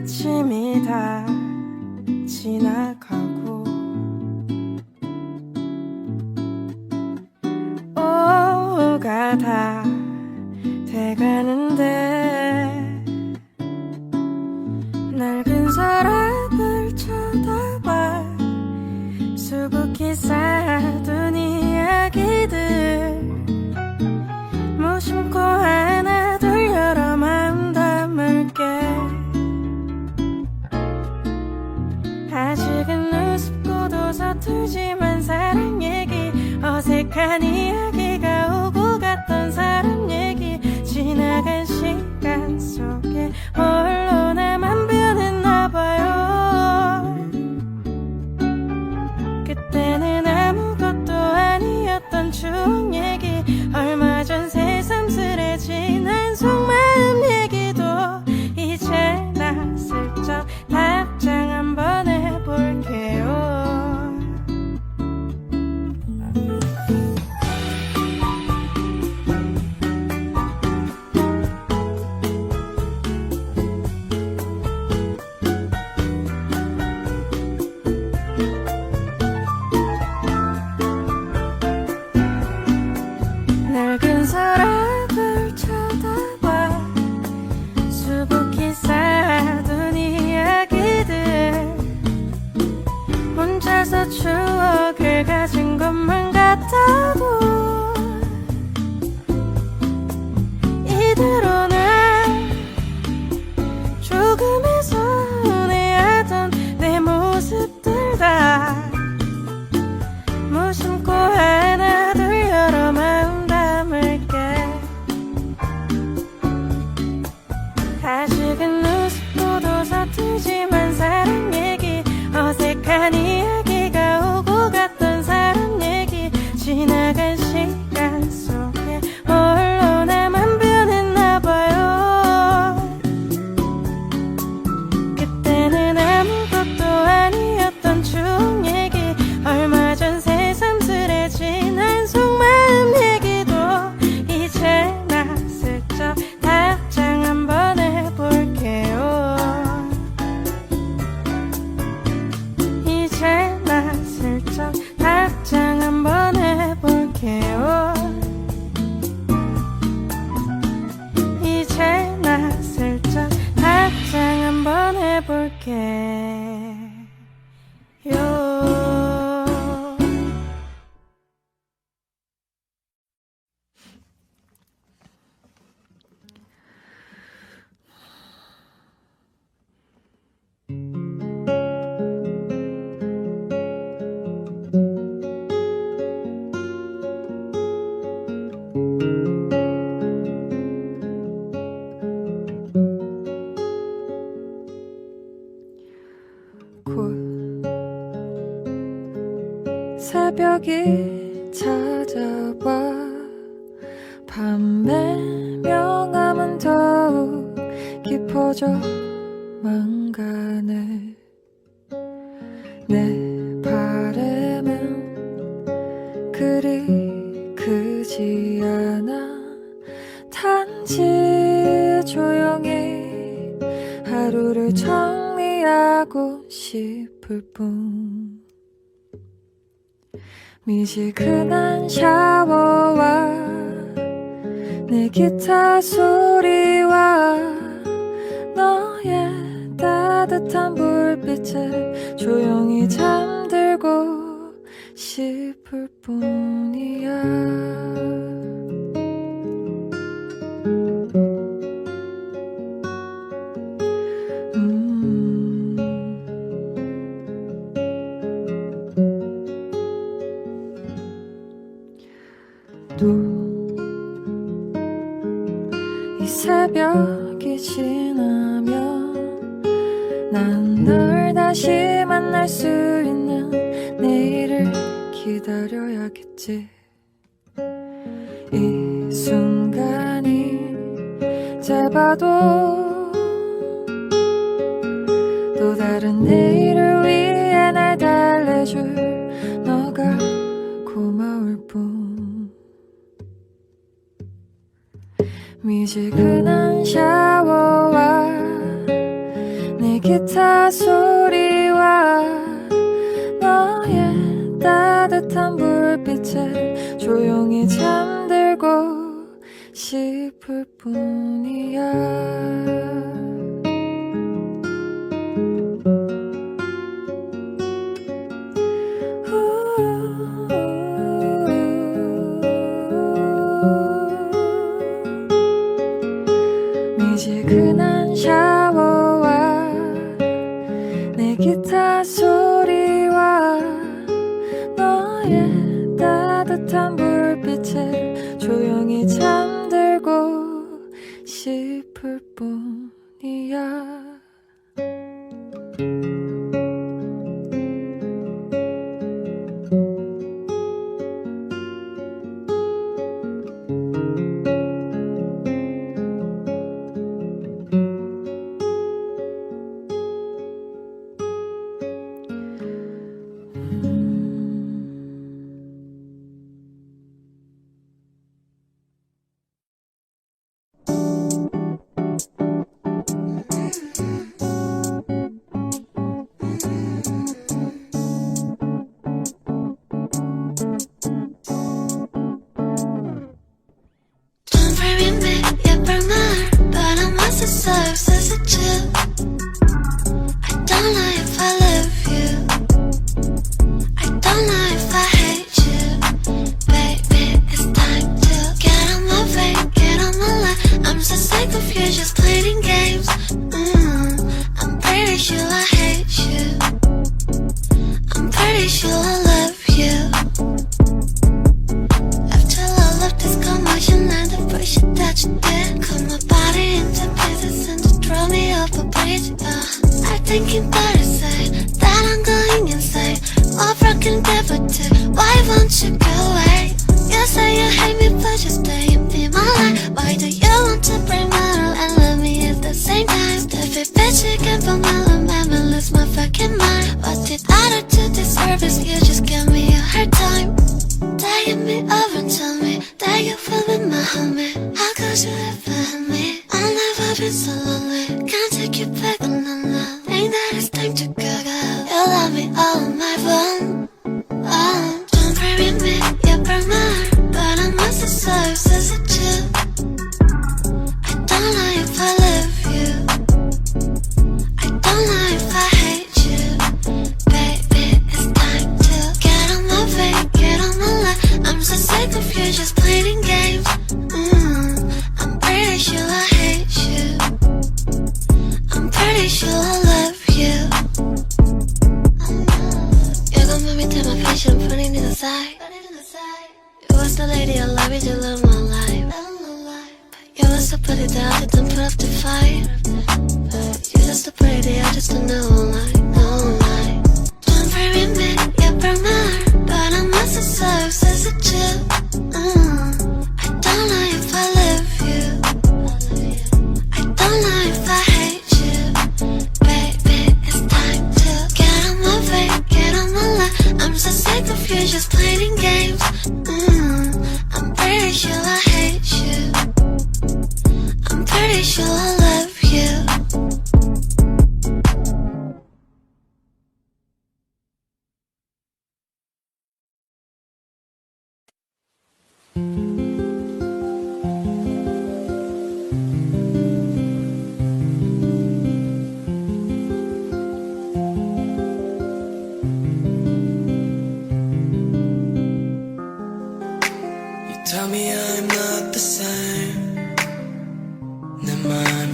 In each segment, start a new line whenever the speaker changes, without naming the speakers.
아침이 다 지나가고 오후가 다 돼가는데 낡은 서랍을 쳐다봐 수북히 쌓아둔 이야기들 무심코 하나 둘 여러 마음 담을게. 아직은 우습고도 서툴지만 사랑 얘기 어색한 이야기가 오고 갔던 사람 얘기 지나간 시간 속에 홀로 나만 변했나봐요. 그때는 아무것도 아니었던 추억 얘기 얼마 전 새삼스레 지난 속마음 얘기도 이제 나 슬쩍 답장 한번 해볼게요. 낡은 서랍을 쳐다봐 수북히 쌓아둔 이야기들 혼자서 추억을 가진 것만 같아도 이대로는 조금의 서운해하던 내 모습들 다 무심코 하나 둘 여러 마음 담을게. 아직은 우습고도 서툴지만 사랑 얘기 어색한 이야기가 오고 갔던 사람 얘기 지나간 시간 속에 홀로 나만 변했나봐요. 그때는 아무것도 아니었던 추억 얘기 얼마 전 새삼스레 지난 속마음 얘기도 이제 나 슬쩍 답장 한번 해볼게요. 이제 나 슬쩍 답장 한번 해볼게요. 이제 나 슬쩍 답장 한번 해볼게요. 곧 새벽이 찾아와 밤의 명암은 더욱 깊어져만 가네. 내 바람은 그리 크지 않아 단지 조용히 하루를 정리하고 싶을 뿐. 미지근한 샤워와 내 기타 소리와 너의 따뜻한 불빛에 조용히 잠들고 싶을 뿐이야. 또 이 새벽이 지나면 난 널 다시 만날 수 있는 내일을 기다려야겠지. 이 순간이 짧아도 또 다른 내일을 위해 날 달래줄 너가 고마울 뿐. 미지근한 샤워와 내 기타 소리와 너의 따뜻한 불빛에 조용히 잠들고 싶을 뿐이야. 미지근한 샤워와 내 기타 소리와 너의 따뜻한 불빛에 조용히 잠들고 싶을 뿐이야.
Thinking better say that I'm going insane. More broken devotee, why won't you go away? You say you hate me but you stay and be my life. Why do you want to bring my love and love me at the same time? Stupid bitch, you can't put my love and lose my fucking mind. What did I do to deserve this? You just give me a hard time. Taking me over and tell me that you feel with my homie. How could you ever hurt me? I've never been so lonely. Can't take you back, no, no. That it's time to go. You love me all on my phone. Oh, don't worry me, you burn my heart, but I'm not so sorry, says it too. I don't know if I love you. I don't know if I hate you. Baby, it's time to get on my way, get on my life. I'm so sick of you just playing games. I'm pretty sure I hate you. I'm pretty sure I love you. You're gonna make me take my face and put it in the side. You was the lady I love, you love my life. You was so pretty that I didn't put up the fight. You're just so pretty, I just don't know lie, no lie. Don't worry me, you burn my heart, but I'm not so sorry, says it too. I don't know if I love you. I don't know if I hate you. Baby, it's time to get on my way, get on my life. I'm so sick of you just playing games. I'm pretty sure I hate you. I'm pretty sure I love you.
Tell me I'm not the same. 내 맘이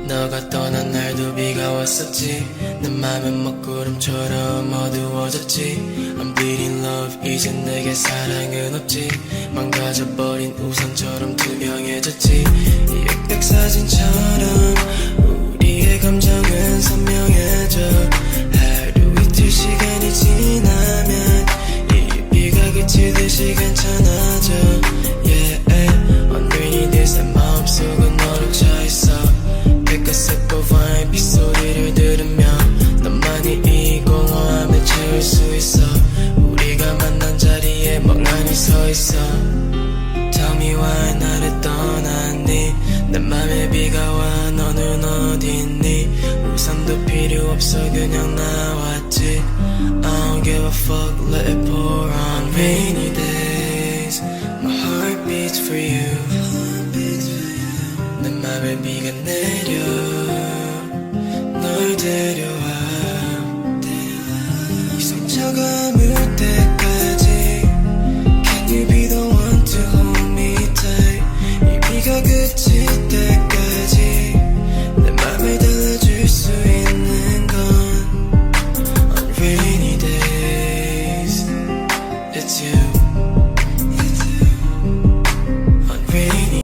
너가 떠난 날도 비가 왔었지. 내 맘은 먹구름처럼 어두워졌지. I'm bleeding love 이젠 내게 사랑은 없지. 망가져버린 우산처럼 투명해졌지. 이 흑백 사진처럼 우리의 감정은 선명해져. 하루 이틀 시간이 지나면 이 비가 그치듯이 괜찮아져. Yeah, underneath this 내 마음속은 너로 차있어. 백화색 보바인 빗소리를 들으며 너만이 이 공허함을 채울 수 있어. 우리가 만난 자리에 멍하니 서있어. Tell me why 나를 떠났니. 내 맘에 비가 와 너는 어딨니. 우산도 필요 없어 그냥 나왔지. I don't give a fuck let it pour on rainy days. My heart beats for you. 내 맘에 비가 내려 널 데려와. 이 상처가 물 때까지 Can you be the one to hold me tight. 이 비가 그칠